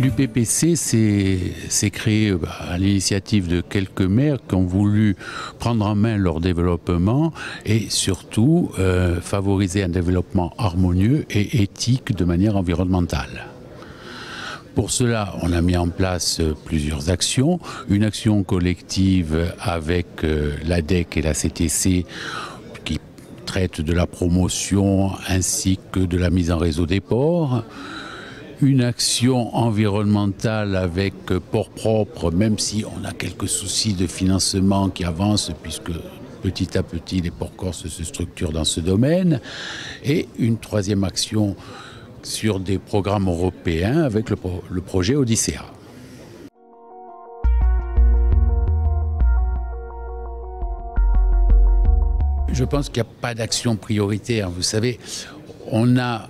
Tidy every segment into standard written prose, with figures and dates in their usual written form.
L'UPPC s'est créé à l'initiative de quelques maires qui ont voulu prendre en main leur développement et surtout favoriser un développement harmonieux et éthique de manière environnementale. Pour cela, on a mis en place plusieurs actions. Une action collective avec l'ADEC et la CTC qui traite de la promotion ainsi que de la mise en réseau des ports. Une action environnementale avec Port Propre, même si on a quelques soucis de financement qui avancent puisque petit à petit les ports corses se structurent dans ce domaine. Et une troisième action sur des programmes européens avec le projet Odyssea. Je pense qu'il n'y a pas d'action prioritaire. Vous savez, on a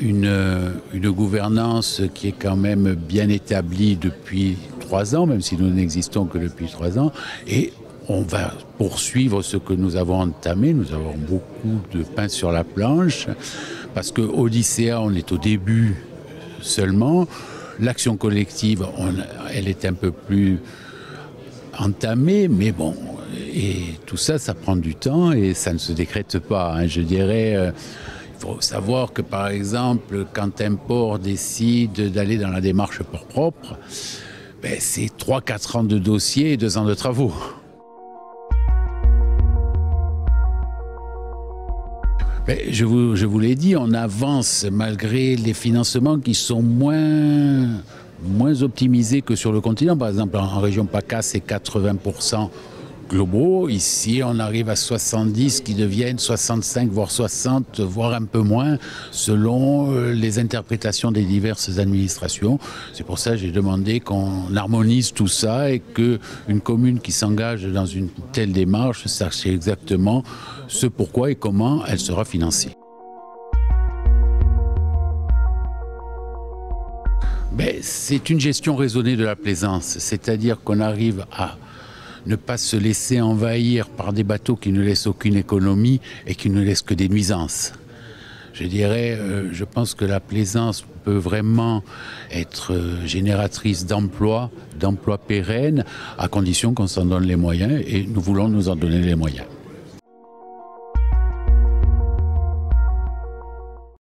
une gouvernance qui est quand même bien établie depuis 3 ans, même si nous n'existons que depuis 3 ans, et on va poursuivre ce que nous avons entamé. Nous avons beaucoup de pain sur la planche, parce que Odyssea, on est au début seulement. L'action collective, elle est un peu plus entamée, mais bon, et tout ça, ça prend du temps et ça ne se décrète pas, hein, je dirais. Il faut savoir que, par exemple, quand un port décide d'aller dans la démarche port propre, c'est 3-4 ans de dossier et 2 ans de travaux. Je vous l'ai dit, on avance malgré les financements qui sont moins optimisés que sur le continent. Par exemple, en région PACA, c'est 80% globaux. Ici, on arrive à 70 qui deviennent 65, voire 60, voire un peu moins, selon les interprétations des diverses administrations. C'est pour ça que j'ai demandé qu'on harmonise tout ça et qu'une commune qui s'engage dans une telle démarche sache exactement ce pourquoi et comment elle sera financée. C'est une gestion raisonnée de la plaisance, c'est-à-dire qu'on arrive à ne pas se laisser envahir par des bateaux qui ne laissent aucune économie et qui ne laissent que des nuisances. Je dirais, je pense que la plaisance peut vraiment être génératrice d'emplois pérennes, à condition qu'on s'en donne les moyens, et nous voulons nous en donner les moyens.